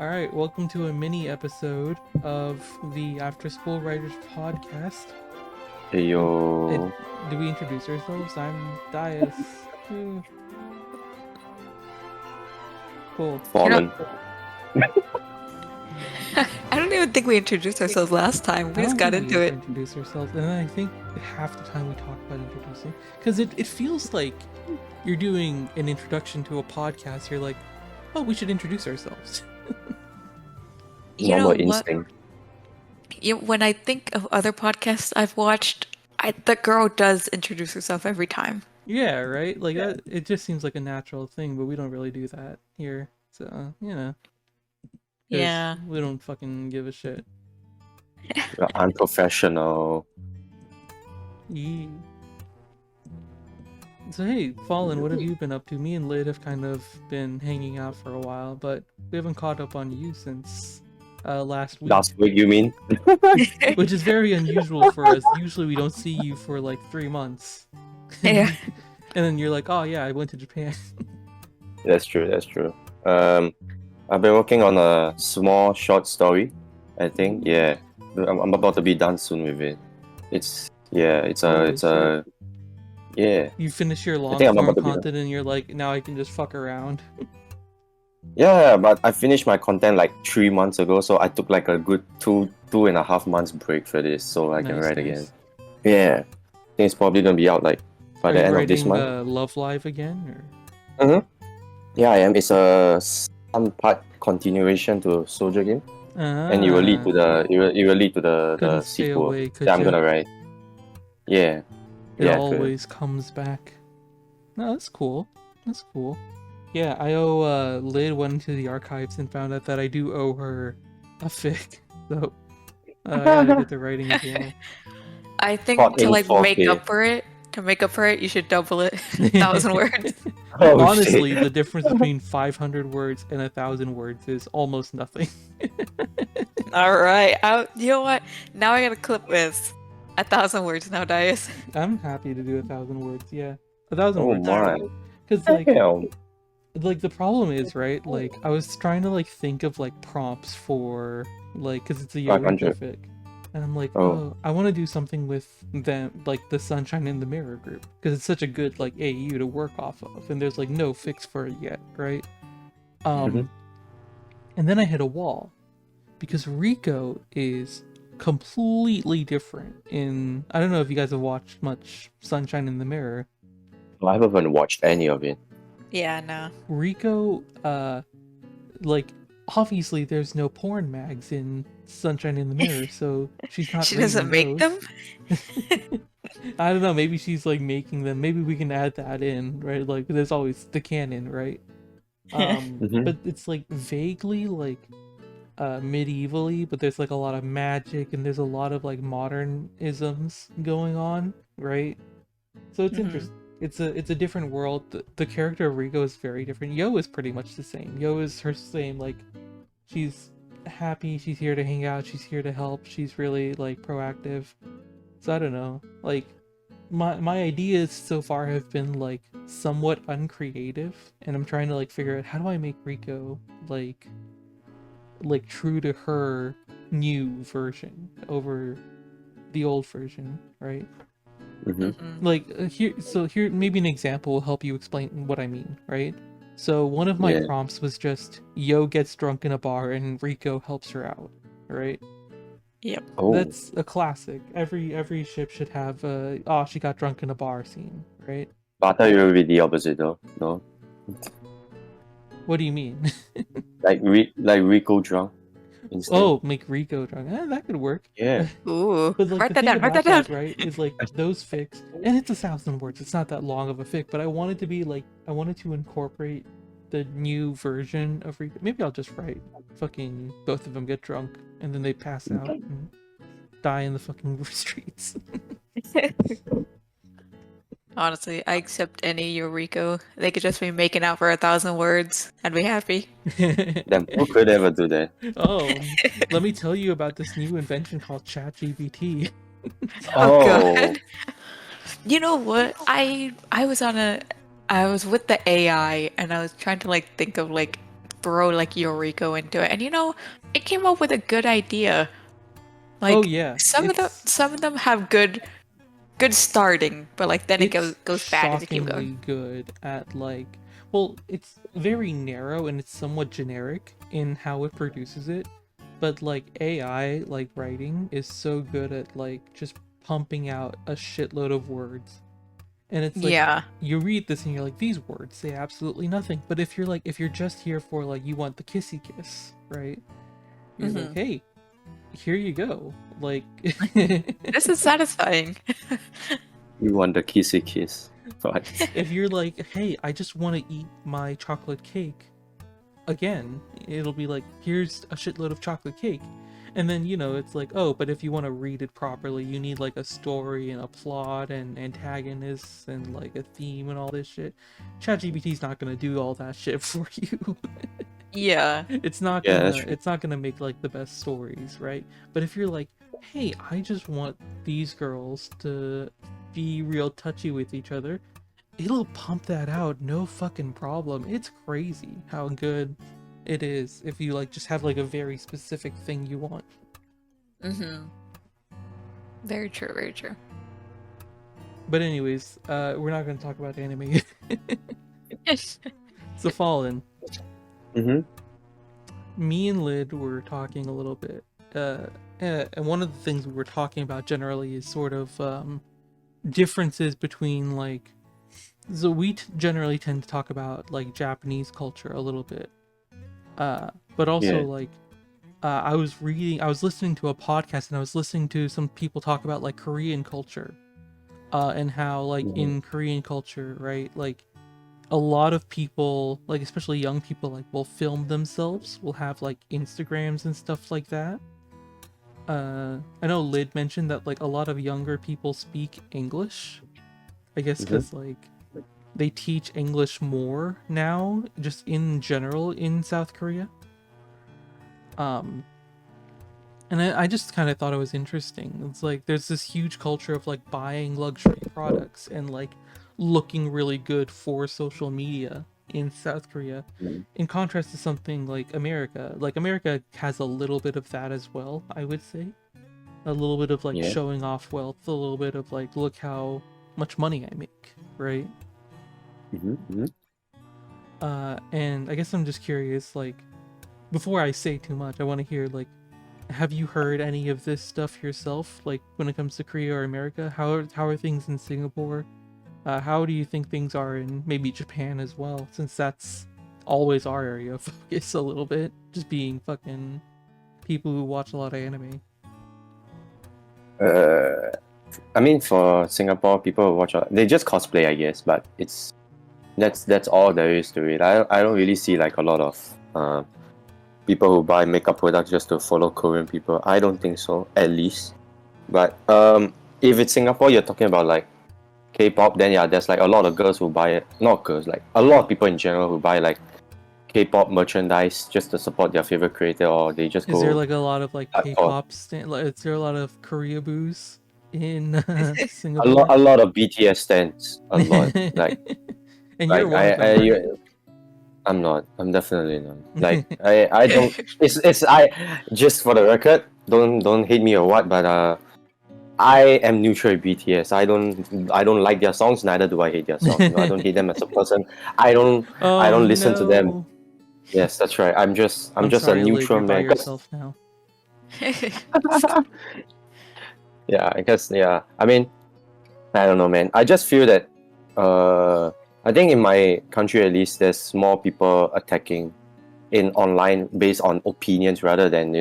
All right, welcome to a mini episode of the After School Writers Podcast. Yo. Do we introduce ourselves? I'm Dias. Ooh. Cool. Fallen. I don't even think we introduced ourselves last time. We I just don't got think we into ever it. introduce ourselves, and I think half the time we talk about introducing, because it feels like you're doing an introduction to a podcast. You're like, oh, we should introduce ourselves. You know Normal what? instinct. When I think of other podcasts I've watched, the girl does introduce herself every time. Yeah, right? Like that, it just seems like a natural thing, but we don't really do that here. So, you know. 'Cause Yeah. we don't fucking give a shit. You're unprofessional. Yee. So hey, Fallen, what have you been up to? Me and Lid have kind of been hanging out for a while, but we haven't caught up on you since last week, Last week, you mean? which is very unusual for us. Usually we don't see you for like 3 months. Yeah. And then you're like, oh yeah, I went to Japan. That's true. I've been working on a small short story. I think. Yeah. I'm about to be done soon with it. It's a. Yeah. You finish your long think I'm form about to be done. content and you're like, now I can just fuck around. Yeah, but I finished my content like 3 months ago, so I took like a good 2.5 months break for this, so I can Nice, write nice. again. Yeah. I think it's probably gonna be out like by Are the you end of this writing month. Love Live again? Or? Mm-hmm. Yeah, I am. It's a some part continuation to Soldier Game, and it will lead to the it will lead to the Couldn't stay sequel away, could that I'm ya? gonna write. Yeah. It Yeah, always comes back. No, that's cool. That's cool. Yeah, I owe Lid went into the archives and found out that I do owe her a fic. So I gotta get to writing as well. I think Caught to in like make 4K. up for it, you should double it. 1,000 words. Oh, Honestly, shit. the difference between 500 words and 1,000 words is almost nothing. All right. You know what? Now I gotta clip with 1,000 words now, Dias. I'm happy to do 1,000 words. Yeah, 1,000 Oh words. my. Because Damn. like the problem is, right, like I was trying to like think of like prompts for like, because it's a Eureka 500. fic, and I'm like, Oh. I want to do something with them, like the Sunshine in the Mirror group, because it's such a good like AU to work off of, and there's like no fix for it yet, right? Mhm. And then I hit a wall because Rico is completely different in, I don't know if you guys have watched much Sunshine in the Mirror. I haven't watched any of it. Yeah, no. Rico, like, obviously there's no porn mags in Sunshine in the Mirror, so she's not. She doesn't make those. them? I don't know. Maybe she's like making them. Maybe we can add that in, right? Like, there's always the canon, right? Mhm. But it's like vaguely like medievally, but there's like a lot of magic and there's a lot of like modernisms going on, right? So it's Mhm. interesting. It's a different world. The character of Rico is very different. Yo is pretty much the same. Yo is her same, like, she's happy, she's here to hang out, she's here to help, she's really like proactive. So I don't know. Like my ideas so far have been like somewhat uncreative, and I'm trying to like figure out how do I make Rico like true to her new version over the old version, right? Mhm. Like here maybe an example will help you explain what I mean, right? So one of my Yeah. prompts was just Yo gets drunk in a bar and Rico helps her out, right? Yep. Oh. That's a classic. Every ship should have a she got drunk in a bar scene, right? But I thought you were with the opposite though. No. What do you mean? Like Rico drunk instead. Oh, make Rico drunk. That could work. Yeah. Ooh. But like Write the that thing down. about Write that that, down. right, is like those fics, and it's 1,000 words. It's not that long of a fic, but I wanted to be like, I wanted to incorporate the new version of Rico. Maybe I'll just write fucking both of them get drunk and then they pass out and die in the fucking streets. Honestly, I accept any Eureka. They could just be making out for 1,000 words. I'd be happy. Then who could ever do that? Oh, let me tell you about this new invention called ChatGPT. Oh god. You know what? I was with the AI and I was trying to like think of like throw like Yoriko into it, and it came up with a good idea. Oh Like yeah, some of them have good starting, but like then it it's goes bad as you keep going. shockingly good at like, well, it's very narrow and it's somewhat generic in how it produces it, but like AI like writing is so good at like just pumping out a shitload of words. And it's like Yeah. you read this and you're like, these words say absolutely nothing. But if you're just here for like you want the kissy kiss, right? You're like, Hmm. hey, here you go. Like This is satisfying. You want the kissy kiss. But if you're like, hey, I just want to eat my chocolate cake again, it'll be like, here's a shitload of chocolate cake. And then, it's like, oh, but if you want to read it properly, you need like a story and a plot and antagonists and like a theme and all this shit. ChatGPT's not gonna do all that shit for you. Yeah. yeah, that's true. It's not gonna make like the best stories, right? But if you're like, hey, I just want these girls to be real touchy with each other, it'll pump that out, no fucking problem. It's crazy how good it is if you like just have like a very specific thing you want. Hmm. Very true, very true. But anyways, we're not gonna talk about anime. It's The Fallen. Mm-hmm. Me and Lid were talking a little bit. And one of the things we were talking about generally is sort of differences between like. So we generally tend to talk about like Japanese culture a little bit, but also Yeah. like I was listening to a podcast and I was listening to some people talk about like Korean culture, and how like Mm-hmm. in Korean culture, right, like a lot of people, like especially young people, like will film themselves, will have like Instagrams and stuff like that. I know Lid mentioned that like a lot of younger people speak English, I guess Mm-hmm. because like they teach English more now, just in general in South Korea. Um, and I just kind of thought it was interesting. It's like there's this huge culture of like buying luxury products and like looking really good for social media in South Korea. In contrast to something like America. Like America has a little bit of that as well, I would say. A little bit of like Yeah. showing off wealth, a little bit of like look how much money I make, right? Mm-hmm. Mm-hmm. And I guess I'm just curious, like, before I say too much, I want to hear, like, have you heard any of this stuff yourself? Like, when it comes to Korea or America, how are things in Singapore? How do you think things are in maybe Japan as well? Since that's always our area of focus a little bit, just being fucking people who watch a lot of anime. I mean, for Singapore, people who watch, they just cosplay, I guess. But that's all there is to it. I don't really see like a lot of people who buy makeup products just to follow Korean people. I don't think so, at least. But if it's Singapore, you're talking about like K-pop, then yeah, there's like a lot of girls who buy it. Not girls, like a lot of people in general who buy like K-pop merchandise just to support their favorite creator, or they just Is there go like a lot of like hardcore. K-pop is there a lot of Korea boos in A lot, Singapore? a lot of BTS stands. A lot. And you're Like one of them, right? I'm not. I'm definitely not. Like I don't. It's I. Just for the record, don't hate me or what, but I am neutral with BTS. I don't like their songs. Neither do I hate their songs. I don't hate them as a person. I don't I Oh don't listen to them. no. Yes, that's right. I'm I'm just a sorry, Lid, neutral you're by man. yourself now. Yeah, I guess. Yeah. I mean, I don't know, man. I just feel that. I think in my country at least, there's more people attacking in online based on opinions rather than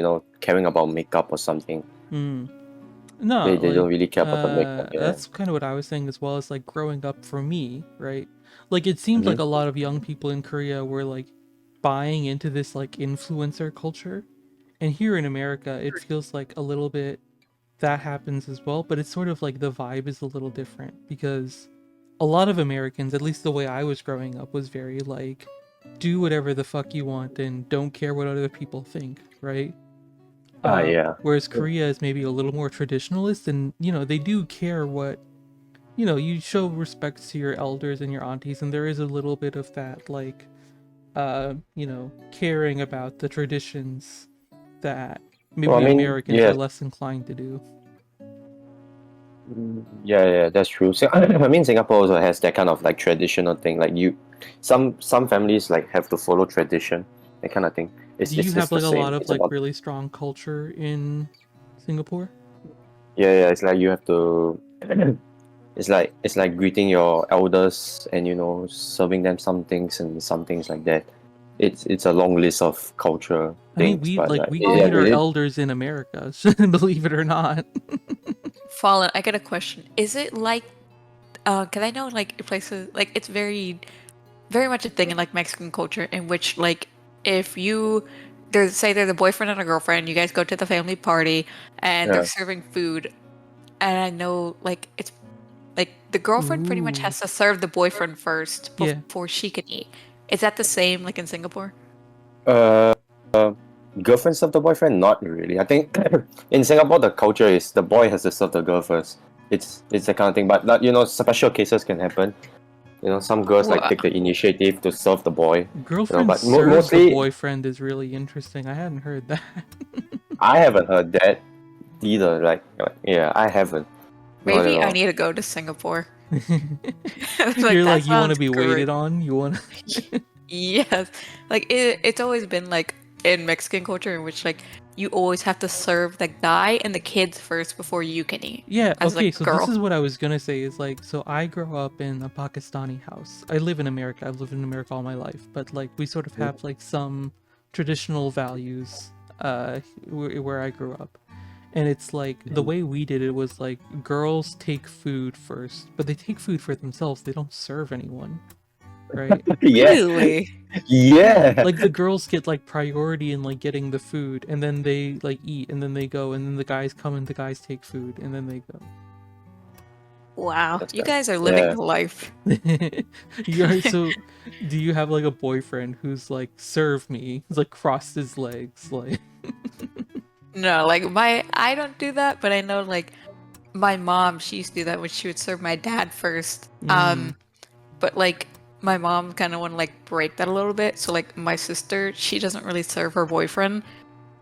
caring about makeup or something. Hmm. No, They like don't really care about the makeup. Yeah. that's kind of what I was saying as well as like growing up for me, right? Like it seems like Mm-hmm. a lot of young people in Korea were like buying into this like influencer culture. And here in America, it feels like a little bit that happens as well, but it's sort of like the vibe is a little different because a lot of Americans, at least the way I was growing up, was very like do whatever the fuck you want and don't care what other people think, right? Yeah. Whereas Korea is maybe a little more traditionalist, and they do care what you show respect to your elders and your aunties, and there is a little bit of that like caring about the traditions that Well, I maybe mean, Americans are yes. less inclined to do. Yeah, that's true. So, I mean, Singapore also has that kind of like traditional thing. Like some families like have to follow tradition, that kind of thing. Do It's you it's have it's the like a lot same. of It's like about really strong culture in Singapore? yeah. It's like you have to. It's like greeting your elders and serving them some things and some things like that. It's a long list of culture I mean, things, we but like we yeah, greet our Oh, elders in America, believe it or not. Fallen, I get a question. Is it like, can I know like places like it's very, very much a thing in like Mexican culture in which like if you there's a boyfriend and a girlfriend, you guys go to the family party and they're yeah. serving food, and I know like it's like the girlfriend pretty much Ooh, has to serve the boyfriend first yeah. before she can eat. Is that the same like in Singapore? Uh, girlfriend serve the boyfriend? Not really. I think in Singapore the culture is the boy has to serve the girl first. It's that kind of thing. But special cases can happen. Some girls like Well, take the initiative to serve the boy. Girlfriend But serve the mostly boyfriend is really interesting. I hadn't heard that. I haven't heard that either. Yeah, I haven't. Not at maybe I all. need to go to Singapore. Like You're that like, you want to sounds be great. waited on? You want to. Yes. Like it's always been like in Mexican culture in which like you always have to serve the guy and the kids first before you can eat Yeah, as like okay, a so this girl. is what I was gonna say is like, so I grew up in a Pakistani house. I live in America. I've lived in America all my life, but like we sort of have like some traditional values where I grew up. And it's like the Mhm. way we did it was like girls take food first, but they take food for themselves. They don't serve anyone, right? Yeah, Really? yeah. Like the girls get like priority in like getting the food, and then they like eat, and then they go, and then the guys come and the guys take food, and then they go. Wow. That's You good. guys are living Yeah. the life. You're so. Do you have like a boyfriend who's like serve me? He's like crossed his legs, like. No, like my I don't do that, but I know like my mom, she used to do that when she would serve my dad first. Mm, But like my mom kind of want to like break that a little bit. So like my sister, she doesn't really serve her boyfriend.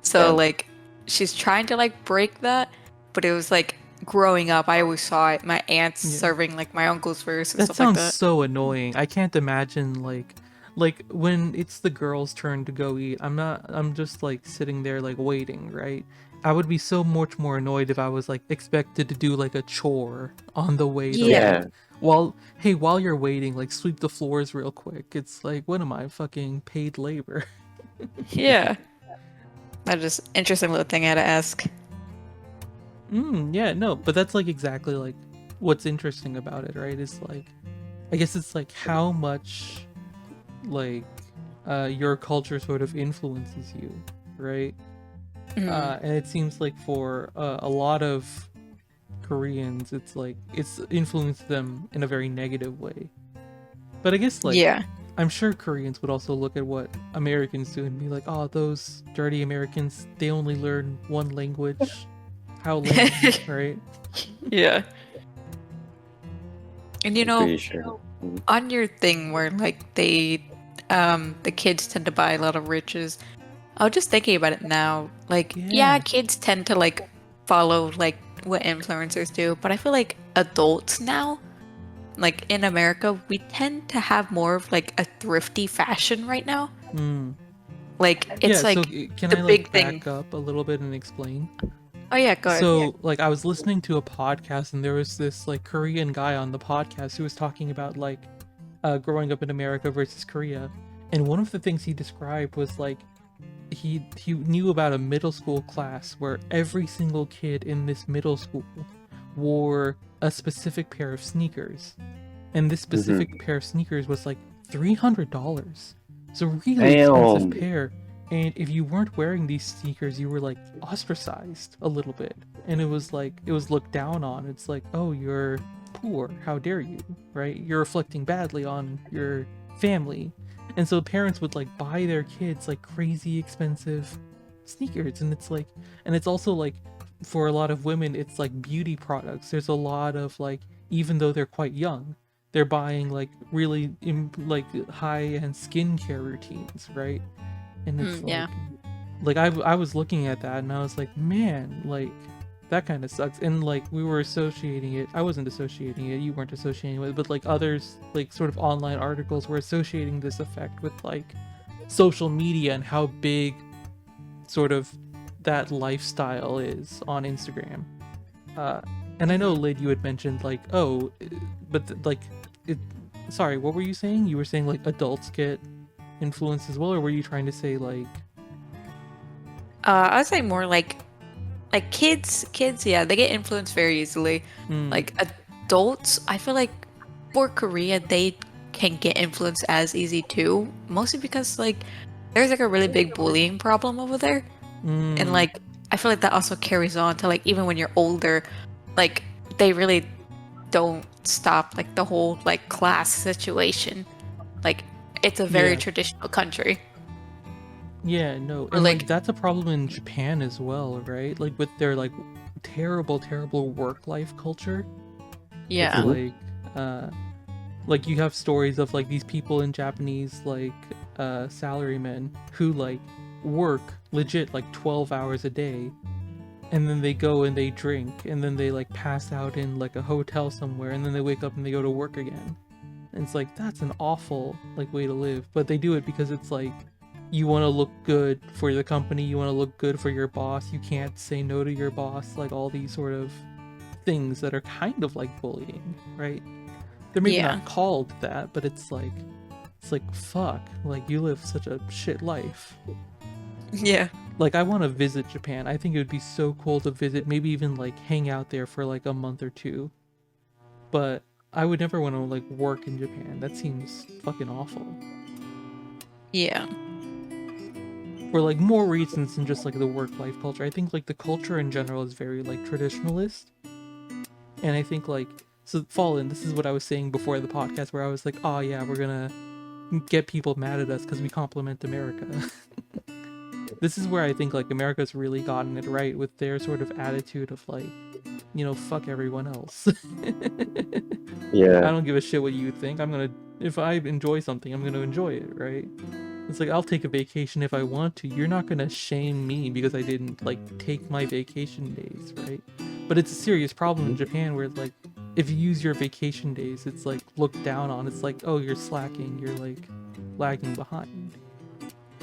So Yeah. like she's trying to like break that, but it was like growing up, I always saw it. My aunts yeah. serving like my uncles first and That stuff like sounds that. so annoying. I can't imagine like when it's the girl's turn to go eat. I'm just like sitting there like waiting, right? I would be so much more annoyed if I was like expected to do like a chore on the way to Yeah, like Yeah. while you're waiting, like sweep the floors real quick. It's like, what am I, fucking paid labor? yeah. That is interesting little thing I had to ask. Yeah, no, but that's like exactly like what's interesting about it, right? Is like I guess it's like how much like your culture sort of influences you, right? Mm, And it seems like for a lot of Koreans, it's like it's influenced them in a very negative way. But I guess like yeah. I'm sure Koreans would also look at what Americans do and be like, "Oh, those dirty Americans, they only learn one language. How lame," right? Yeah. And you I'm know, pretty sure. Mhm. on your thing where like the kids tend to buy a lot of riches, I was just thinking about it now. Like, yeah, Yeah. kids tend to like follow like what influencers do, but I feel like adults now, like in America, we tend to have more of like a thrifty fashion right now. Hmm. Like Yeah, it's so like can the I like big thing. back up a little bit and explain? Oh yeah, go ahead. So, like, I was listening to a podcast, and there was this like Korean guy on the podcast who was talking about like growing up in America versus Korea, and one of the things he described was like he knew about a middle school class where every single kid in this middle school wore a specific pair of sneakers, and this Mhm. specific pair of sneakers was like $300. It's a really expensive Damn. pair, and if you weren't wearing these sneakers, you were like ostracized a little bit, and it was like it was looked down on. It's like, oh, you're poor, how dare you, right? You're reflecting badly on your family. And so parents would like buy their kids like crazy expensive sneakers, and it's like, and it's also like for a lot of women it's like beauty products. There's a lot of like, even though they're quite young, they're buying like really like high-end skincare routines, right? And it's Yeah. like I was looking at that and I was like, man, like that kind of sucks. And like we were associating it, I wasn't associating it, you weren't associating it, but like others, like sort of online articles were associating this effect with like social media and how big sort of that lifestyle is on Instagram. And I know, Lid, you had mentioned like, oh, like it. Sorry, what were you saying? You were saying like adults get influenced as well, or were you trying to say like? I would say more like kids, yeah, they get influenced very easily. Mm, Like adults, I feel like for Korea, they can get influenced as easy too, mostly because like there's like a really big bullying problem over there. And mm, like I feel like that also carries on to like even when you're older, like they really don't stop like the whole like class situation. Like it's a very yeah, traditional country. yeah, no, Or and like like that's a problem in Japan as well, right? Like with their like terrible, terrible work-life culture. It's yeah. like you have stories of like these people in Japanese like salarymen who like work legit like 12 hours a day, and then they go and they drink, and then they like pass out in like a hotel somewhere, and then they wake up and they go to work again. And it's like that's an awful like way to live, but they do it because it's like you want to look good for the company, you want to look good for your boss, you can't say no to your boss, like all these sort of things that are kind of like bullying, right? They're maybe Yeah. not called that, but it's like fuck, like you live such a shit life. Yeah. Like I want to visit Japan. I think it would be so cool to visit, maybe even like hang out there for like a month or two. But I would never want to like work in Japan. That seems fucking awful. Yeah. For like more reasons than just like the work life culture. I think like the culture in general is very like traditionalist. And I think like so Fallen, this is what I was saying before the podcast where I was like, "Oh yeah, we're going to get people mad at us cuz we compliment America." This is where I think like America's really gotten it right with their sort of attitude of like, fuck everyone else. I Yeah. don't give a shit what you think. If I enjoy something, I'm gonna enjoy it, right? It's like I'll take a vacation if I want to. You're not gonna shame me because I didn't like take my vacation days, right? But it's a serious problem in Japan where like if you use your vacation days, it's like looked down on. It's like, oh, you're slacking. You're like lagging behind.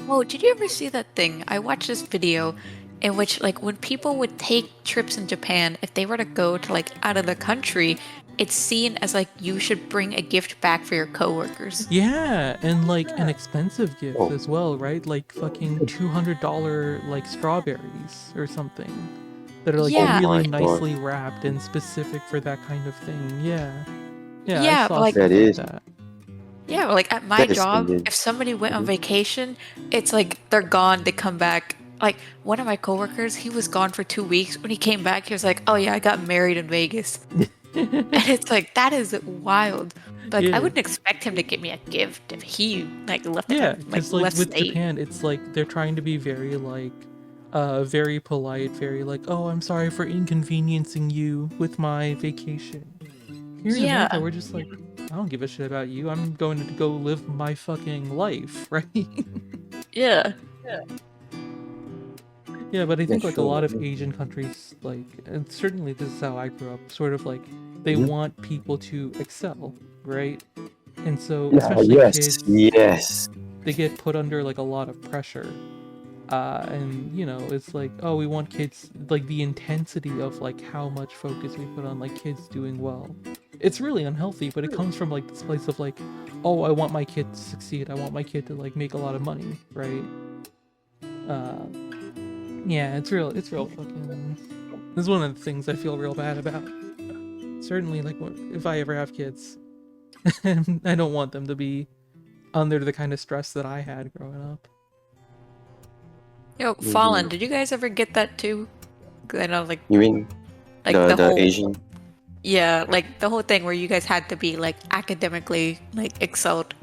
Oh, did you ever see that thing? I watched this video in which, like, when people would take trips in Japan, if they were to go to, like, out of the country, it's seen as, like, you should bring a gift back for your coworkers. Yeah, and like an expensive gift Oh, as well, right? Like fucking $200 like strawberries or something that are like oh Yeah, really my god. nicely wrapped and specific for that kind of thing. Yeah. Yeah, I yeah, but, saw like, stuff That like is that. yeah, but, like, at my that is job, indeed. if somebody went on Mhm. vacation, it's like they're gone, they come back. Like, one of my coworkers, he was gone for 2 weeks. When he came back, he was like, oh, yeah, I got married in Vegas. And it's like, that is wild. But, like, I Yeah. wouldn't expect him to give me a gift if he, like, Yeah, like, cuz like left with state. Japan, it's like they're trying to be very like very polite, very like, "Oh, I'm sorry for inconveniencing you with my vacation." Here in America, Yeah. we're just like, I don't give a shit about you. I'm going to go live my fucking life, right? Yeah. Yeah, but I think That's like a lot true. of Asian countries, like, and certainly this is how I grew up, sort of like they Mhm. want people to excel, right? And so, Yeah, especially yes, kids, yes. they get put under like a lot of pressure. And it's like, oh, we want kids, like the intensity of like how much focus we put on like kids doing well. It's really unhealthy, but it comes from like this place of like, oh, I want my kid to succeed. I want my kid to like make a lot of money, right? Uh, Yeah, it's real fucking. This is one of the things I feel real bad about. Certainly, like if I ever have kids, I don't want them to be under the kind of stress that I had growing up. Yo, Fallen, Mhm. did you guys ever get that too? 'Cause I know, You mean like the the whole, Asian? yeah, like the whole thing where you guys had to be like academically like excelled.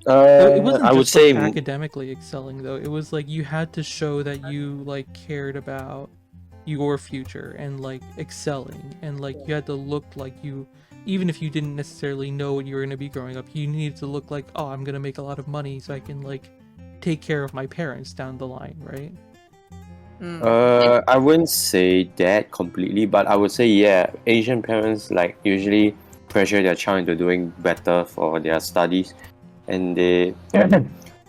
It wasn't I would just like say academically excelling though. It was like you had to show that you like cared about your future and like excelling, and like you had to look like you, even if you didn't necessarily know what you were going to be growing up, you needed to look like, oh, I'm going to make a lot of money so I can like take care of my parents down the line, right? I wouldn't say that completely, but I would say yeah, Asian parents like usually pressure their child into doing better for their studies, and they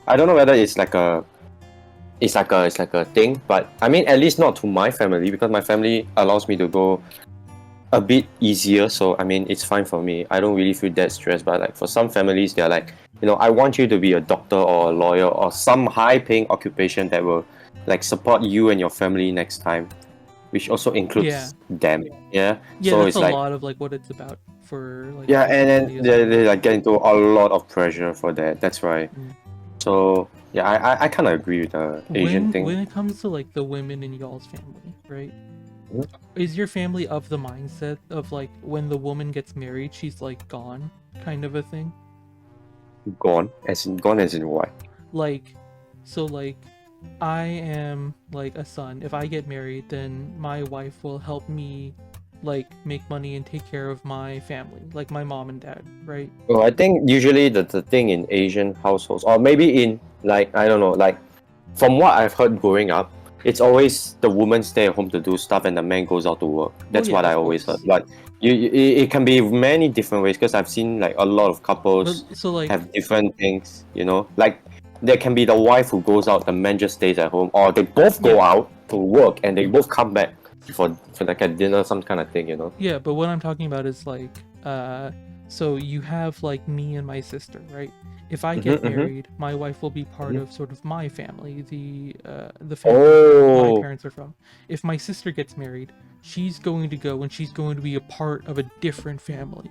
I don't know whether it's like a thing, but I mean at least not to my family because my family allows me to go a bit easier, so I mean it's fine for me. I don't really feel that stressed, but like for some families they're like, I want you to be a doctor or a lawyer or some high paying occupation that will like support you and your family next time, which also includes them. Yeah. Yeah, So that's it's a like lot of like what it's about for like yeah, my and family then as they, well. they like get into a lot of pressure for that. That's right. Mm. So yeah, I kind of agree with the Asian When thing. it comes to like the women in y'all's family, right? Mhm. Is your family of the mindset of like when the woman gets married, she's like gone, kind of a thing? Gone as in what? Like, so like, I am like a son. If I get married, then my wife will help me like make money and take care of my family, like my mom and dad, right? Well, I think usually the thing in Asian households, or maybe in like I don't know, like from what I've heard growing up, it's always the woman stay at home to do stuff and the man goes out to work. Well, That's yeah, what I of always heard. course. Like it can be many different ways because I've seen like a lot of But couples so like, have different things. Like there can be the wife who goes out, the man just stays at home, or they both go yeah, out to work and they both come back for like a dinner, some kind of thing. yeah, but what I'm talking about is like, so you have like me and my sister, right? If I get Mm-hmm, mm-hmm, married, my wife will be part mm-hmm. of sort of my family, the family that my Oh, parents are from. If my sister gets married, she's going to go and she's going to be a part of a different family.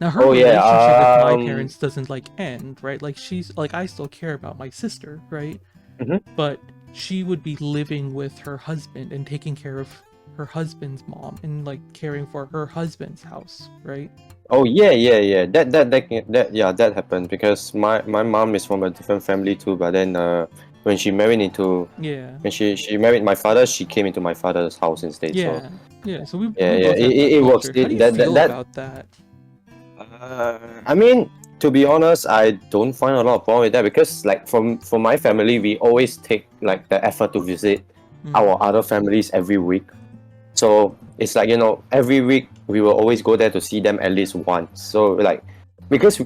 Now her oh yeah. relationship with my parents doesn't like end, right? Like she's like I still care about my sister, right? Mhm. But she would be living with her husband and taking care of her husband's mom and like caring for her husband's house, right? Oh yeah, yeah, yeah. That happened because my mom is from a different family too. But then when she married into Yeah. when she married my father, she came into my father's house instead. So Yeah. Yeah. So we yeah, we yeah, both have that it works. culture. How do you feel about that? I mean, to be honest, I don't find a lot of problem with that because like from my family, we always take like the effort to visit Hmm. our other families every week. So it's like every week we will always go there to see them at least once. So like because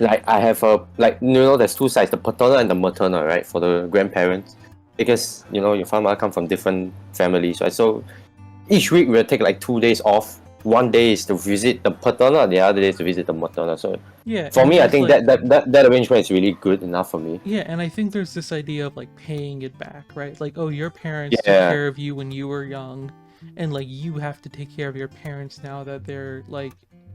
like I have there's two sides, the paternal and the maternal, right, for the grandparents, because your father come from different families, right? So each week we'll take like 2 days off. One day is to visit the paternal, and the other day is to visit the maternal. So Yeah, for and me, I there's think like that arrangement is really good enough for me. yeah, and I think there's this idea of like paying it back, right? Like, oh, your parents took Yeah. care of you when you were young, and like you have to take care of your parents now that they're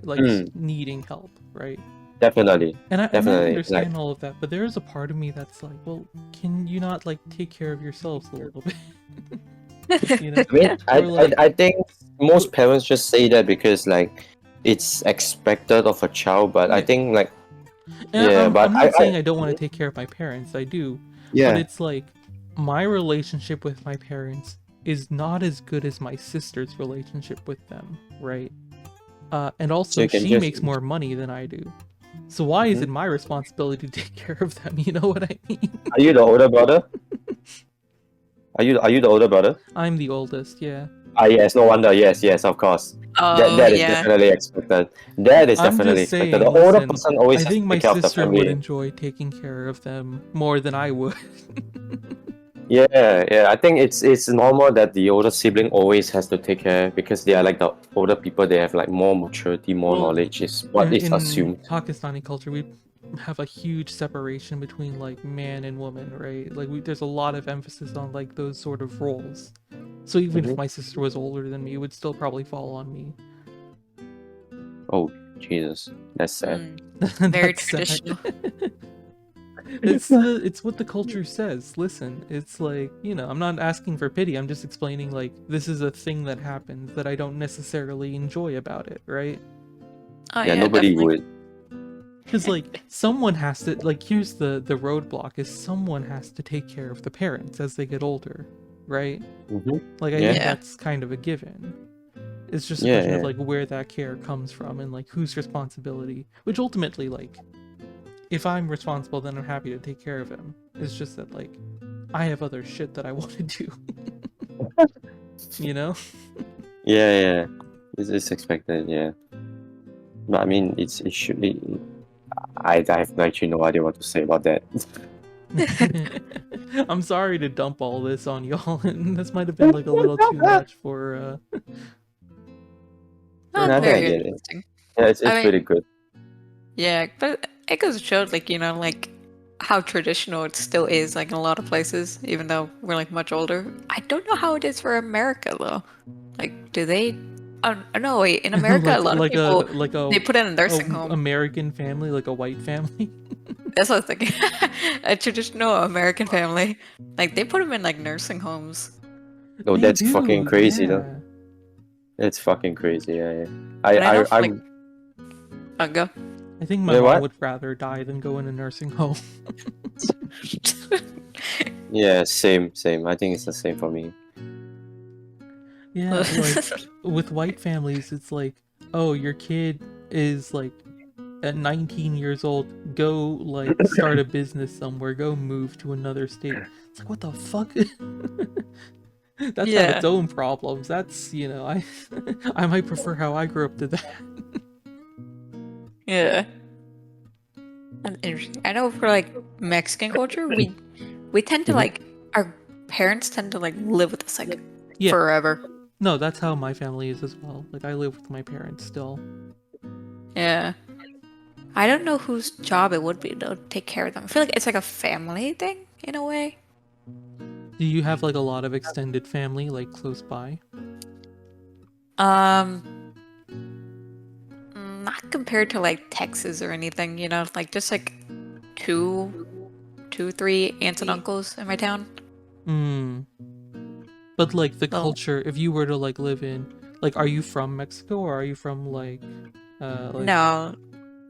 Mm, needing help, right? definitely, And I definitely. Like understand all of that, but there is a part of me that's like, well, can you not like take care of yourselves a little bit, you know? I mean, I, Or I, like, I think most w- parents just say that because like it's expected of a child, but I yeah. think like And yeah, I'm but not saying I don't want to take care of my parents. I do, but yeah. it's like my relationship with my parents is not as good as my sister's relationship with them, right? And So also you can she just makes more money than I do. So why is Mhm. it my responsibility to take care of them? You know what I mean? Are you the older brother? Are you the older brother? I'm the oldest, yeah. Ah, yes, no wonder. Yes, yes, of course. That Oh that is yeah. definitely expected. That is I'm definitely just expected. The saying, older listen, person always I has to think my take care of the sister would family. enjoy taking care of them more than I would. Yeah, yeah. I think it's normal that the older sibling always has to take care because they are like the older people. They have like more maturity, more Well, knowledge. Is what is in assumed. Pakistani culture, we have a huge separation between like man and woman, right? Like there's a lot of emphasis on like those sort of roles. So even if Hmm. my sister was older than me, it would still probably fall on me. Oh, Jesus, that's sad. Mm, very That's sad. traditional. It's what the culture says. Listen, it's like, I'm not asking for pity. I'm just explaining like this is a thing that happens that I don't necessarily enjoy about it, right? Oh Yeah, yeah, nobody definitely. would. Because like someone has to, like, here's the roadblock is someone has to take care of the parents as they get older. right? Mm-hmm. Like I Yeah. think Yeah. that's kind of a given. It's just a Yeah, question of yeah. like where that care comes from and like whose responsibility. Which ultimately, like, if I'm responsible, then I'm happy to take care of him. It's just that like I have other shit that I want to do. You know? Yeah, yeah. It's expected, yeah. But I mean, it should be. I have actually no idea what to say about that. I'm sorry to dump all this on y'all, and this might have been like a little too much for Not I think I very get it. interesting. Yeah, it's I mean, pretty good. yeah, but it goes to show, like, you know, like how traditional it still is, like in a lot of places, even though we're like much older. I don't know how it is for America though. Like, do they? Oh no, wait. In America, a lot of people they put in a nursing home. American family, like a white family. That's what I was thinking. A traditional American family, like they put them in like nursing homes. No, They that's do, fucking crazy, yeah. though. It's fucking crazy, yeah, yeah. And I know, I, like, I'll go. I think my Yeah, mom what? would rather die than go in a nursing home. Yeah, same. I think it's the same for me. Yeah, like with white families, it's like, oh, your kid is like at 19 years old, go like start a business somewhere, go move to another state. It's like, what the fuck? That's had Yeah. its own problems. That's, you know, I I might prefer how I grew up to that. Yeah. That's interesting. I know for like Mexican culture, we tend to Mhm. like our parents tend to like live with us like Yeah. forever. No, that's how my family is as well. Like I live with my parents still. Yeah. I don't know whose job it would be to take care of them. I feel like it's like a family thing in a way. Do you have like a lot of extended family like close by? Not compared to like Texas or anything, you know, like just like two, 3 aunts and uncles in my town. Hmm. But like the So culture, if you were to like live in, like, are you from Mexico or are you from like no,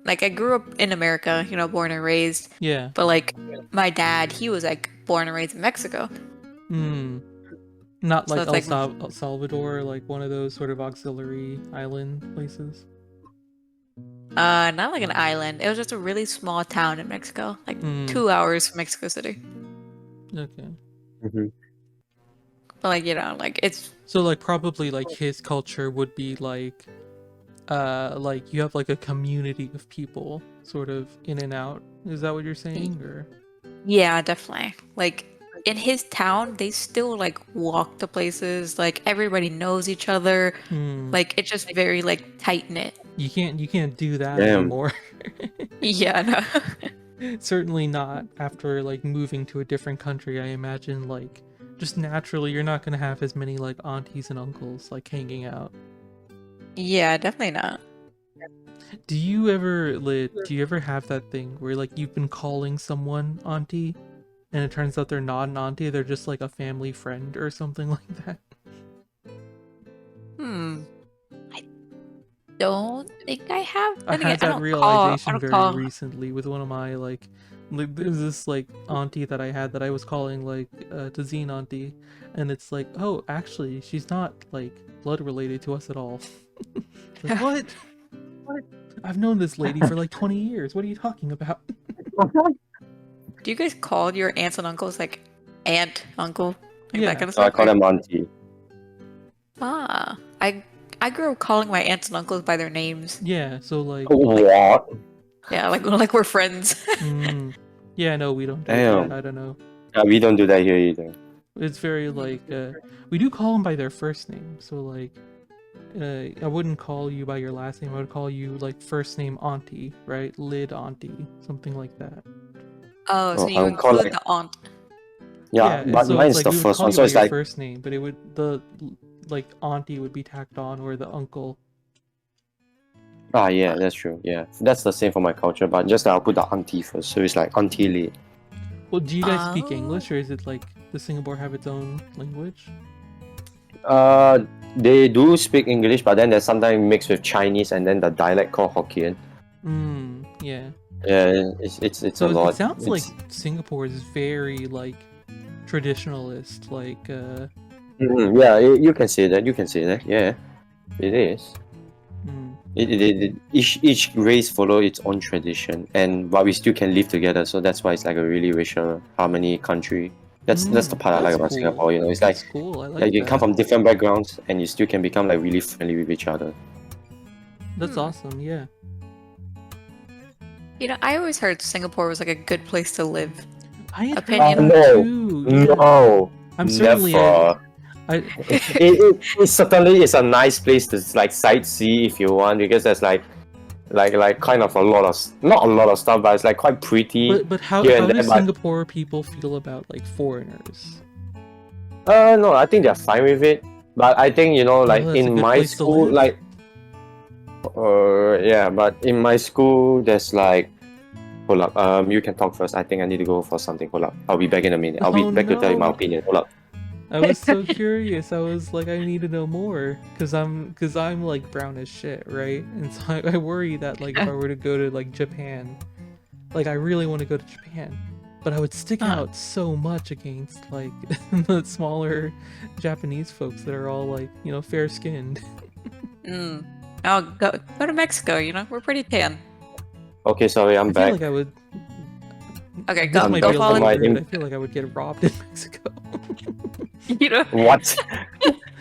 like I grew up in America, you know, born and raised, yeah. but like my dad, he was like born and raised in Mexico. Hmm. Not So like it's like El Salvador, like one of those sort of auxiliary island places. not like an island. It was just a really small town in Mexico, like Hmm. 2 hours from Mexico City. Okay. Mhm. But like, you know, like it's So like probably like his culture would be like you have like a community of people sort of in and out. Is that what you're saying or? yeah, definitely. Like in his town, they still like walk to places, like everybody knows each other. Hmm. Like it's just very like tight knit. You can't do that Damn. anymore. Yeah, no. Certainly not after like moving to a different country. I imagine like just naturally you're not gonna have as many like aunties and uncles like hanging out. Yeah, definitely not. Do you ever have that thing where like you've been calling someone auntie and it turns out they're not an auntie, they're just like a family friend or something like that? I don't think I have. I Then again, had that I realization don't very call. recently with one of my like there's this like auntie that I had that I was calling like Tazine auntie, and it's like, oh, actually she's not like blood related to us at all. Like, what? I've known this lady for like 20 years. What are you talking about? Do you guys call your aunts and uncles like aunt, uncle, like Yeah. that kind of So I stuff? call them auntie. Ah, I grew up calling my aunts and uncles by their names. Yeah, so like What? Yeah, like we're friends. yeah, no, we don't do Damn. that. I don't know. Yeah, we don't do that here either. It's very like we do call them by their first name. So like I wouldn't call you by your last name. I would call you like first name auntie, right? Lid auntie, something like that. Oh, so Oh, you I'll call include like the aunt. yeah, Yeah, but so it's mine's like the we would first call one, you so by it's your like first name, but it would the like auntie would be tacked on or the uncle. yeah, that's true. Yeah, that's the same for my culture, but just that I'll put the auntie first, so it's like auntie Lee. Well, do you guys speak Oh. English or is it like does Singapore have its own language? They do speak English, but then there's sometimes mixed with Chinese and then the dialect called Hokkien. Yeah. Yeah, it's a So it lot. sounds like It's Singapore is very like traditionalist, like Yeah, you can say that. You can say that. Yeah, it is. mm, Each race follow its own tradition, and but we still can live together. So that's why it's like a really racial harmony country. That's the part I like that's about cool. Singapore. You know, it's That's cool. I like like you can come that. from different backgrounds, and you still can become like really friendly with each other. That's awesome. Yeah. You know, I always heard Singapore was like a good place to live. I had Opinion? heard that too. Yeah. No, I'm certainly never. I It certainly is a nice place to like sightsee if you want, because there's like kind of a lot of not a lot of stuff, but it's like quite pretty but how here and do there. But Singapore people feel about like foreigners? no, I think they're fine with it. But I think, you know, like That's a in good my place to school, live. like yeah, but in my school there's like, hold up, you can talk first. I think I need to go for something. Hold up, I'll be back in a minute. I'll be Oh, back to tell you my no. opinion. Hold up. I was so curious. I was like, I need to know more because I'm like brown as shit, right? And so I worry that like if I were to go to like Japan, like I really want to go to Japan, but I would stick out so much against like the smaller Japanese folks that are all like, you know, fair skinned. Oh, go to Mexico. You know, we're pretty tan. Okay, sorry, I'm I feel back. like I would. Okay, This go might go be a fall little in. rude. I feel like I would get robbed in Mexico. You know, What?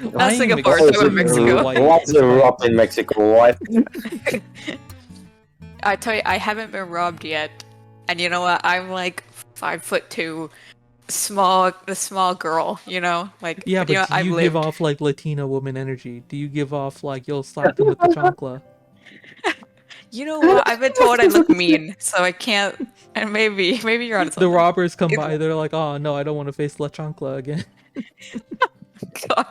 not I'm Singapore, What's so in Mexico. white, What's a despite- rob in Mexico? What? I tell you, I haven't been robbed yet, and you know what? I'm like 5'2", the small girl. You know, like Yeah, you know, but do I've you give lived. off like Latina woman energy? Do you give off like you'll slap them with the chancla? You know what? I've been told I look mean, so I can't. And maybe you're onto The something. robbers come by, they're like, "Oh no, I don't want to face La Chancla again." God.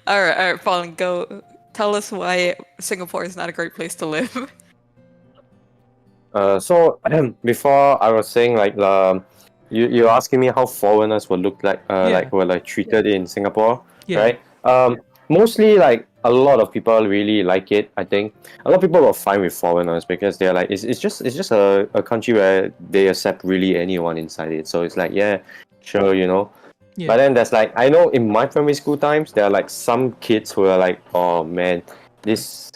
All right, Fallen. Go. Tell us why Singapore is not a great place to live. So before I was saying like you're asking me how foreigners would look like Yeah. like were like treated in Singapore, Yeah. right? Mostly like a lot of people really like it. I think a lot of people are fine with foreigners because they're like it's just a country where they accept really anyone inside it. So it's like, yeah, sure, you know. Yeah. But then there's like, I know in my primary school times there are like some kids who are like, oh man, this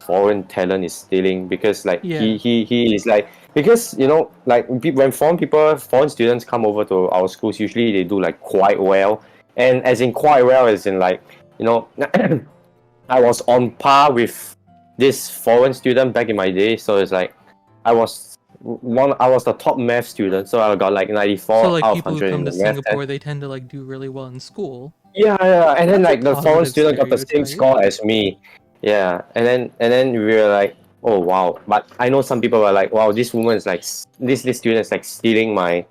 foreign talent is stealing, because like Yeah. he is like, because you know, like when foreign students come over to our schools, usually they do like quite well, and as in quite well as in like, you know, I was on par with this foreign student back in my day. So it's like I was the top math student, so I got like 94 So like out of people who 100 come in to the math test. Singapore, they tend to like do really well in school. Yeah, and then That's a like the foreign positive student got the same stereotype. score as me. Yeah, and then we were like, oh wow. But I know some people were like, wow, this woman is like this student is like stealing my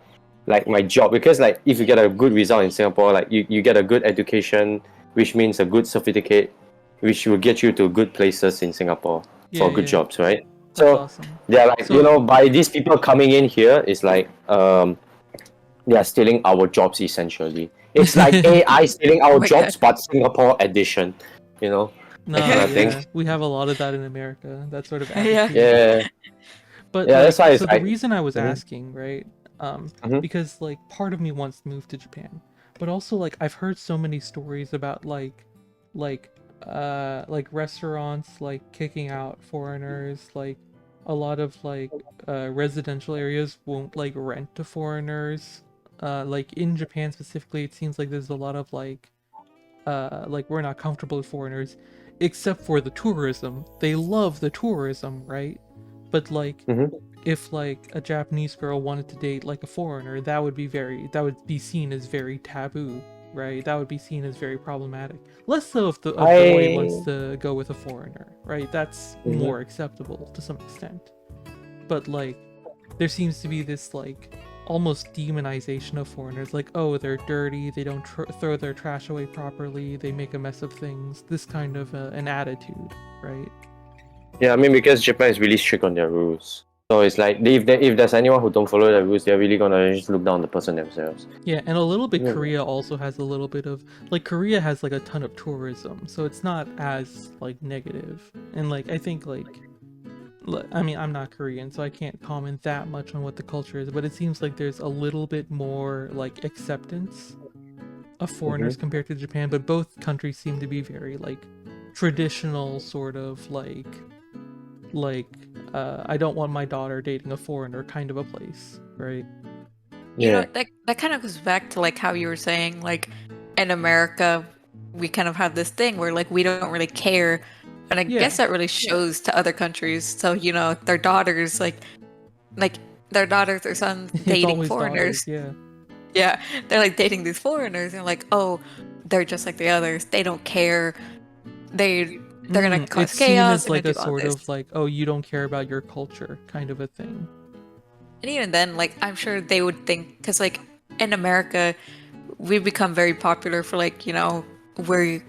job, because like if you get a good result in Singapore, like you get a good education, which means a good certificate, which will get you to good places in Singapore for good jobs, right? That's So awesome. they're like, you know, by these people coming in here, it's like they are stealing our jobs essentially. It's like AI stealing our my jobs, but Singapore edition, you know. No, that kind of thing. yeah, we have a lot of that in America. That sort of Yeah. attitude. Yeah, But yeah, like, that's why it's so like, the reason I was Mhm. asking, right? Mhm. Because like part of me wants to move to Japan, but also like I've heard so many stories about like restaurants like kicking out foreigners, like a lot of like residential areas won't like rent to foreigners. Like in Japan specifically, it seems like there's a lot of like we're not comfortable with foreigners, except for the tourism. They love the tourism, right? But like Mhm. if like a Japanese girl wanted to date like a foreigner, that would be seen as very taboo, right? That would be seen as very problematic. Less so if the boy wants to go with a foreigner, right? That's Mhm. more acceptable to some extent. But like there seems to be this like almost demonization of foreigners, like, oh, they're dirty, they don't throw their trash away properly, they make a mess of things, this kind of an attitude, right? Yeah, I mean, because Japan is really strict on their rules. So it's like if there's anyone who don't follow the rules, they're really gonna just look down on the person themselves. Yeah, and a little bit Yeah. Korea also has a little bit of like Korea has like a ton of tourism, so it's not as like negative. And like I think like I mean, I'm not Korean, so I can't comment that much on what the culture is, but it seems like there's a little bit more like acceptance of foreigners compared to Japan, but both countries seem to be very like traditional sort of like I don't want my daughter dating a foreigner kind of a place, right? You know, Yeah. that kind of goes back to like how you were saying, like in America, we kind of have this thing where like we don't really care. And I Yeah. guess that really shows to other countries. So, you know, their daughters, like their daughters, their sons It's dating always daughters, foreigners. yeah. Yeah. They're like dating these foreigners and like, oh, they're just like the others. They don't care. They're gonna It's cause seen chaos, as they're gonna like a do all sort this. of like, oh, you don't care about your culture kind of a thing. And even then, like I'm sure they would think because like in America, we've become very popular for like, you know, we're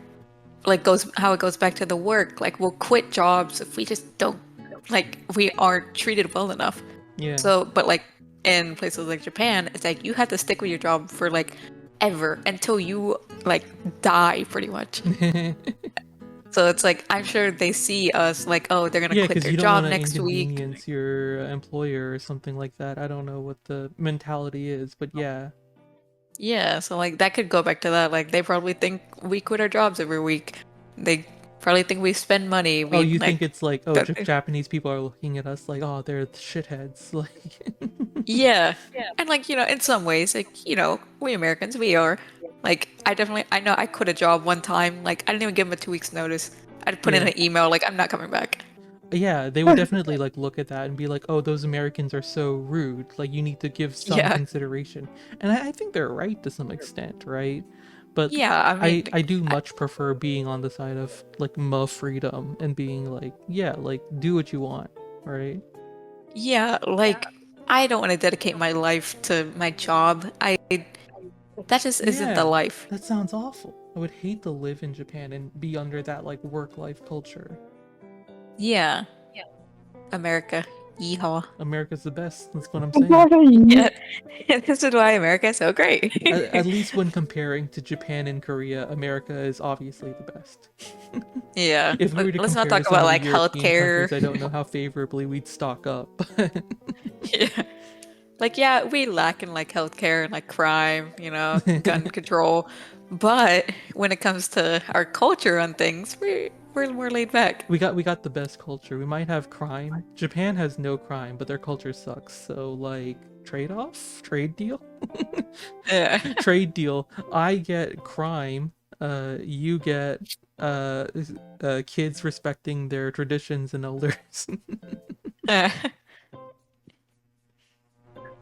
like goes how it goes back to the work. Like we'll quit jobs if we just don't like we aren't treated well enough. Yeah. So, but like in places like Japan, it's like you have to stick with your job for like ever until you like die pretty much. So it's like I'm sure they see us like, oh, they're gonna Yeah, quit because their you don't job want to next week. inconvenience your employer or something like that. I don't know what the mentality is, but yeah. Yeah, so like that could go back to that. Like they probably think we quit our jobs every week. They probably think we spend money. Oh, We you think like it's like, oh, that- Japanese people are looking at us like, oh, they're the shitheads. Like, yeah. And like, you know, in some ways, like, you know, we Americans, we are. Like I know I quit a job one time. Like I didn't even give them a 2 weeks notice. I'd put in yeah. an email like I'm not coming back. Yeah, they would definitely like look at that and be like, "Oh, those Americans are so rude. Like, you need to give some Yeah. consideration." And I think they're right to some extent, right? But Yeah, I mean, I do I, much prefer being on the side of like more freedom and being like, yeah, like do what you want, right? yeah, like I don't want to dedicate my life to my job. That just isn't the Yeah, life. that sounds awful. I would hate to live in Japan and be under that like work-life culture. Yeah, America. Yeehaw. America's the best. That's what I'm saying. Yeah, this is why America is so great. At least when comparing to Japan and Korea, America is obviously the best. Yeah, If we were to let's not compare to talk some about of the like European healthcare. countries, I don't know how favorably we'd stock up. Yeah, like yeah, we lack in like healthcare and like crime, you know, gun control, but when it comes to our culture and things, we're more laid back. We got the best culture. We might have crime. Japan has no crime, but their culture sucks. So like trade-off, trade deal, Yeah, trade deal. I get crime. You get uh, kids respecting their traditions and elders.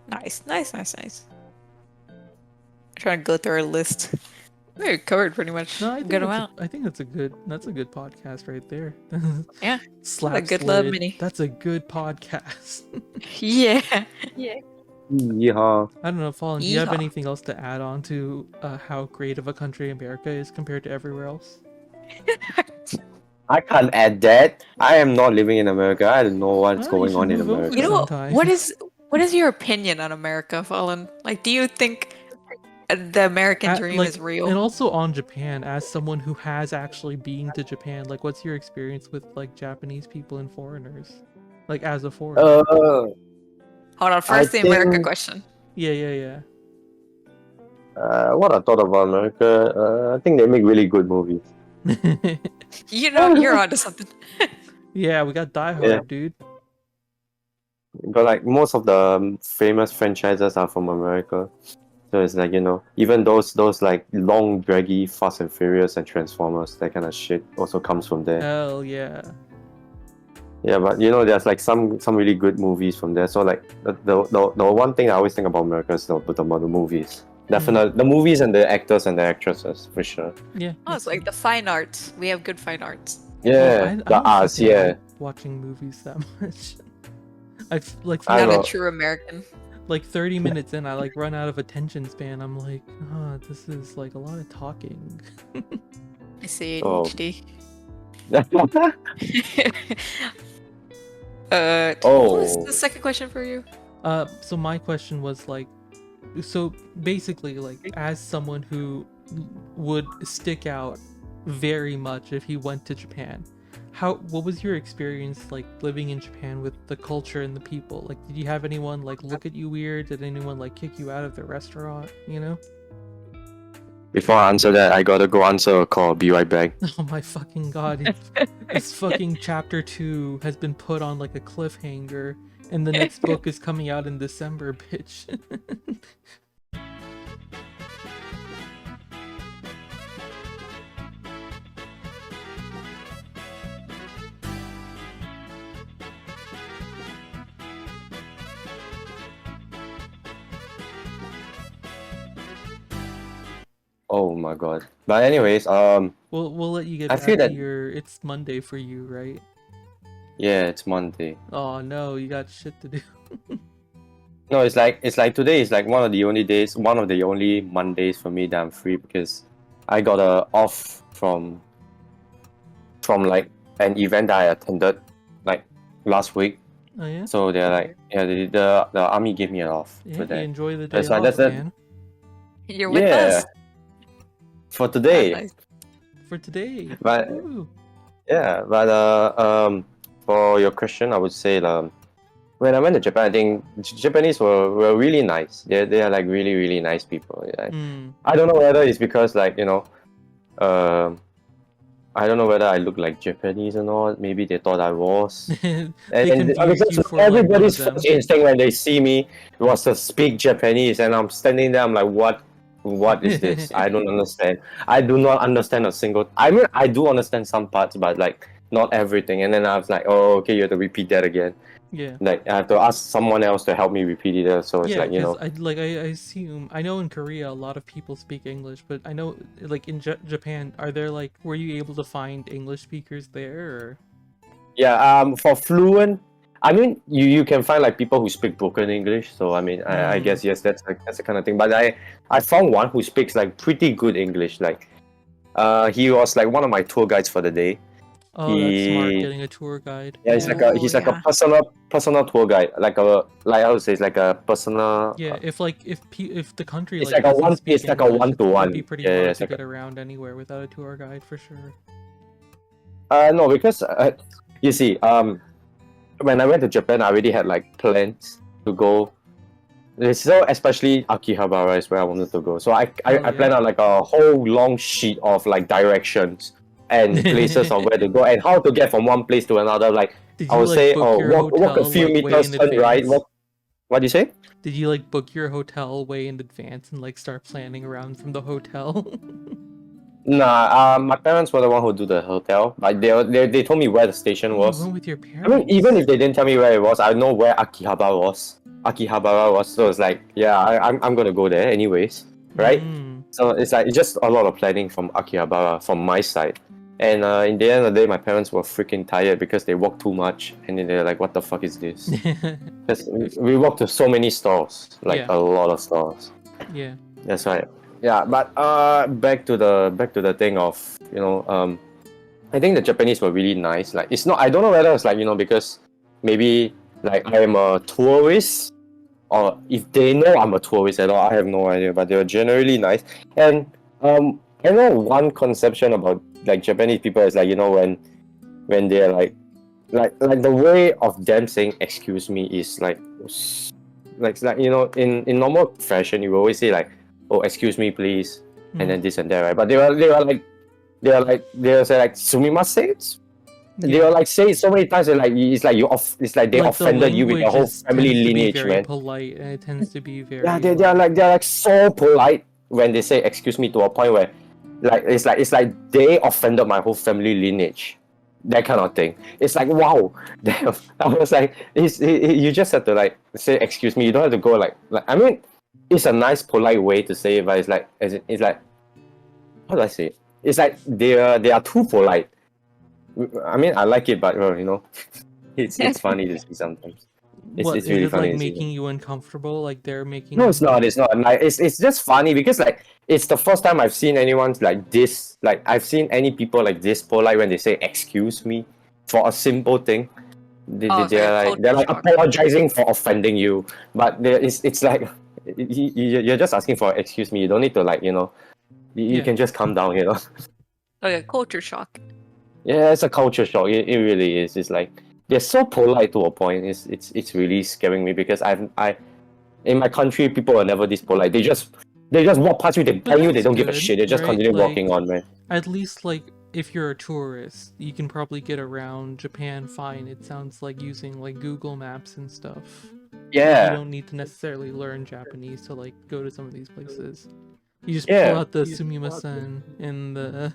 nice, nice, nice, nice. Trying to go through our list. We covered pretty much No, a good amount. I think that's a good podcast right there. Yeah, a Slap good love slid. mini. That's a good podcast. Yeah. Yeehaw. I don't know, Fallen, do you have Yeehaw. anything else to add on to how great of a country America is compared to everywhere else? I can't add that. I am not living in America. I don't know what's Well, you going should on in move over You America. know sometime. what is your opinion on America, Fallen? Like, do you think the American dream Like, is real? and also on Japan, as someone who has actually been to Japan, like, what's your experience with like Japanese people and foreigners? Like, as a foreigner? Uh, Hold on, I first the America think question. Yeah. what I thought about America, I think they make really good movies. You know, you're onto something. Yeah, we got Die Yeah. Hard, dude. But like most of the famous franchises are from America. So it's like, even those like long draggy Fast and Furious and Transformers, that kind of shit also comes from there. Hell yeah. Yeah, but there's like some really good movies from there. So like the one thing I always think about America is the movies. Definitely the movies and the actors and the actresses for sure. Yeah. Oh, it's like the fine arts. We have good fine arts. Yeah, I the don't arts. fucking Yeah, like watching movies that much. I've like I Not know. a true American. like 30 minutes in, I like run out of attention span. I'm like, oh, this is like a lot of talking. I see Oh. ADHD. What was Oh, the second question for you? So my question was like, so basically, like, as someone who would stick out very much if he went to Japan, what was your experience like living in Japan with the culture and the people? Like, did you have anyone like look at you weird? Did anyone like kick you out of the restaurant? You know? Before I answer that, I gotta go answer a call. Be right back. Oh my fucking god! This fucking chapter 2 has been put on like a cliffhanger, and the next book is coming out in December, bitch. Oh my god. But anyways, We'll let you get I back feel to that your. It's Monday for you, right? yeah, it's Monday. Oh no, you got shit to do. No, it's like today is like one of the only days, one of the only Mondays for me that I'm free because I got a off from like an event that I attended like last week. Oh yeah. So they're like, yeah, the army gave me an off Yeah, for you that. enjoy the day That's why off, that's that. man. You're with Yeah, us. for Ah, today. nice. For today. But Woo. yeah, but for your question, I would say when I went to Japan, I think Japanese were really nice. They are like really really nice people. Yeah. Mm. I don't know whether it's because like um I don't know whether I look like Japanese or not. Maybe they thought I was. They And confused because you for like one of everybody's them. first instinct when they see me was to speak Japanese, and I'm standing there. I'm like, what is this? I don't understand. I do not understand a single. I mean, I do understand some parts, but like not everything. And then I was like, oh, okay, you have to repeat that again. Yeah. Like I have to ask someone else to help me repeat it. So it's Yeah, like because I assume I know in Korea a lot of people speak English, but I know like in Japan, were you able to find English speakers there? Or... yeah. For fluent, I mean, you can find like people who speak broken English. So I mean, I Mm. guess yes, that's the kind of thing. But I found one who speaks like pretty good English. Like he was like one of my tour guides for the day. Oh, that's smart. He Getting a tour guide. yeah, Yeah. he's like a Yeah. personal tour guide. Like I would say, it's like a personal. Yeah, if the country It's like like a doesn't one. speak It's like a English, one to it'd be one. pretty Yeah, hard it's to like get around anywhere without a tour guide for sure. no, because you see, when I went to Japan, I already had like plans to go. So especially Akihabara is where I wanted to go. So Oh I yeah. planned out like a whole long sheet of like directions and places of where to go and how to get from one place to another. Like Did I you would like say, book oh, your walk a hotel few like way meters, in turn right. advance? What do you say? Did you like book your hotel way in advance and like start planning around from the hotel? Nah, my parents were the one who do the hotel. Like they told me where the station Oh, you was. went with your I mean, even parents. if they didn't tell me where it was, I know where Akihabara was. Akihabara was, so it's like, yeah, I'm gonna go there anyways, right? Mm. So it's just a lot of planning from Akihabara from my side. And in the end of the day, my parents were freaking tired because they walked too much, and then they're like, "What the fuck is this?" Because we walked to so many stores, like Yeah. a lot of stores. Yeah. That's right. Yeah, but back to the thing of I think the Japanese were really nice. Like it's not. I don't know whether it's like because maybe like I am a tourist or if they know I'm a tourist at all. I have no idea. But they were generally nice. And I know one conception about like Japanese people is like when they're like the way of them saying excuse me is like in normal fashion you will always say like oh excuse me please and Mm. then this and that, right? But they were say like sumimasen. They Yeah. were like say it so many times. It's like they Like the offended you with your language whole family tends to be lineage, very man. polite, and it tends to be Yeah, very they're like so polite when they say excuse me to a point where it's like they offended my whole family lineage, that kind of thing. It's like wow. Damn. I was like, you just have to like say excuse me. You don't have to go like I mean, it's a nice polite way to say it, but it's like how do I say it? It's like they are too polite. I mean, I like it, but it's funny to see sometimes. What It's is really it like funny to see. making you uncomfortable? Like they're No, making it's not. It's not. Like it's just funny because like it's the first time I've seen anyone like this. Like I've seen any people like this polite when they say excuse me for a simple thing. Oh, so you're They're culture like shock. apologizing for offending you, but it's like you're just asking for excuse me. You don't need to like you Yeah. can just calm down. Oh yeah, culture shock. Yeah, it's a culture shock. It really is. It's like they're so polite to a point. It's really scaring me because I in my country people are never this polite. They just walk past you, they But bang you, they that's don't give a good, shit. They just right? continue Like, walking on, man. at least like if you're a tourist, you can probably get around Japan fine. It sounds like using like Google Maps and stuff. Like, you Yeah, don't need to necessarily learn Japanese to like go to some of these places. You just pull yeah. out the sumimasen in the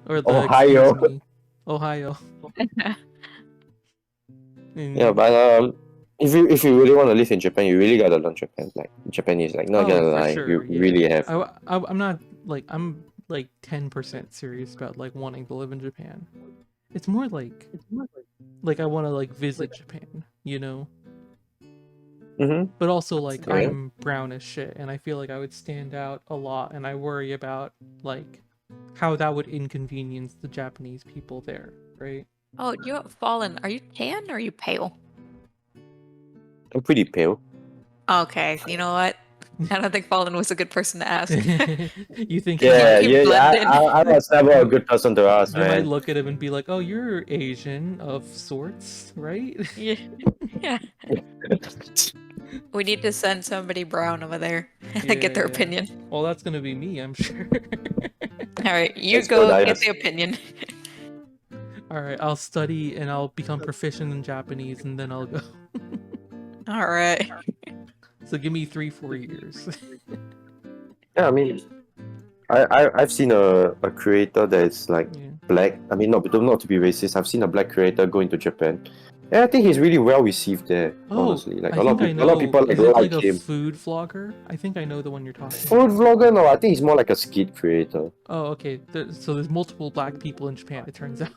or the Ohio. excuse me, Ohio. Yeah, And but if you really want to live in Japan, you really gotta learn Japan, like Japanese. Like, not gonna for lie, sure, you yeah. really have. I'm not like I'm like 10% serious about like wanting to live in Japan. It's more like I want to like visit Japan, you know? Mm-hmm. But also like Yeah. I'm brown as shit and I feel like I would stand out a lot and I worry about like how that would inconvenience the Japanese people there, right? Oh, you Fallen, are you tan or are you pale? I'm pretty pale. Okay, you know what? I don't think Fallen was a good person to ask. You think he Yeah, might You yeah, yeah. blend I, in. I, I was never a you, good person to ask, you might man. look at him and be like, "Oh, you're Asian of sorts, right?" Yeah. Yeah. We need to send somebody brown over there and get their Yeah. opinion. Well, that's gonna be me, I'm sure. All right, you Let's go, go get Dias. the opinion. All right, I'll study and I'll become proficient in Japanese, and then I'll go. All right. So give me 3-4 years. Yeah, I mean, I've seen a creator that's like Yeah. black. I mean, not to be racist. I've seen a black creator go into Japan. And I think he's really well received there. Oh, Honestly, like I a lot of think I people, a lot of know. people Is it like like a him. food vlogger? I think I know the one you're talking Food about. vlogger? No, I think he's more like a skit creator. Oh, okay. So there's multiple black people in Japan, it turns out.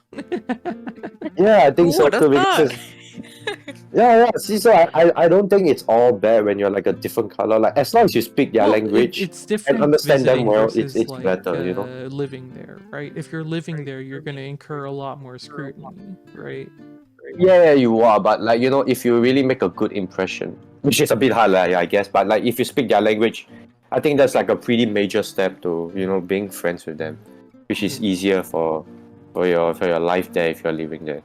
Yeah, I think Who so would too. have Because thought? yeah. See, so I don't think it's all bad when you're like a different color. Like, as long as you speak their Well, language it's and different understand them visiting well, versus it's like better, you know. living there, right? If you're living there, you're gonna incur a lot more scrutiny, right? Yeah, you are, but like, if you really make a good impression, which is a bit hard, like, I guess, but like if you speak their language, I think that's like a pretty major step to being friends with them, which is Yeah. easier for your life there if you're living there.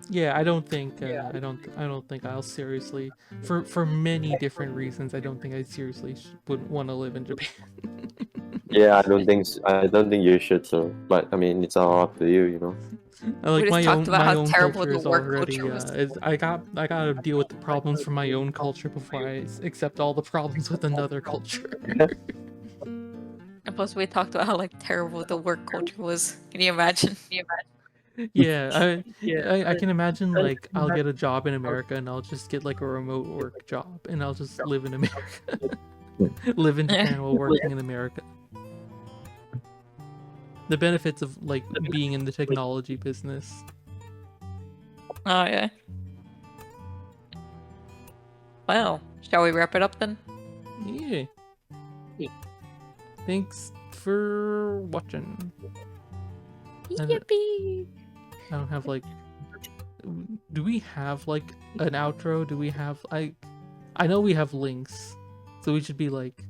Yeah, I don't think I don't think I'll seriously for many different reasons. I don't think I seriously would want to live in Japan. Yeah, I don't think you should. So, but I mean, it's all up to you, you know. We Like just talked about my how own terrible culture the is work already culture was. is I gotta deal with the problems from my own culture before I accept all the problems with another culture. And plus, we talked about how like terrible the work culture was. Can you imagine? Yeah, I can imagine like I'll get a job in America and I'll just get like a remote work job and I'll just live in America. Live in Japan while working in America. The benefits of like being in the technology business. Oh yeah. Well, shall we wrap it up then? Yeah. Thanks for watching. And Yippee! I don't have like. Do we have like an outro? Do we have I know we have links, so we should be like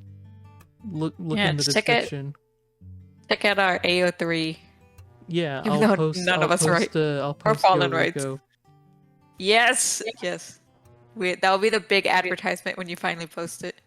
look Yeah, in the just check it. description. Check out our AO3. Yeah, Even I'll though post. none I'll of us post. write. I'll Or post Fallen Yo writes. Rico. Yes, yes. That'll be the big advertisement when you finally post it.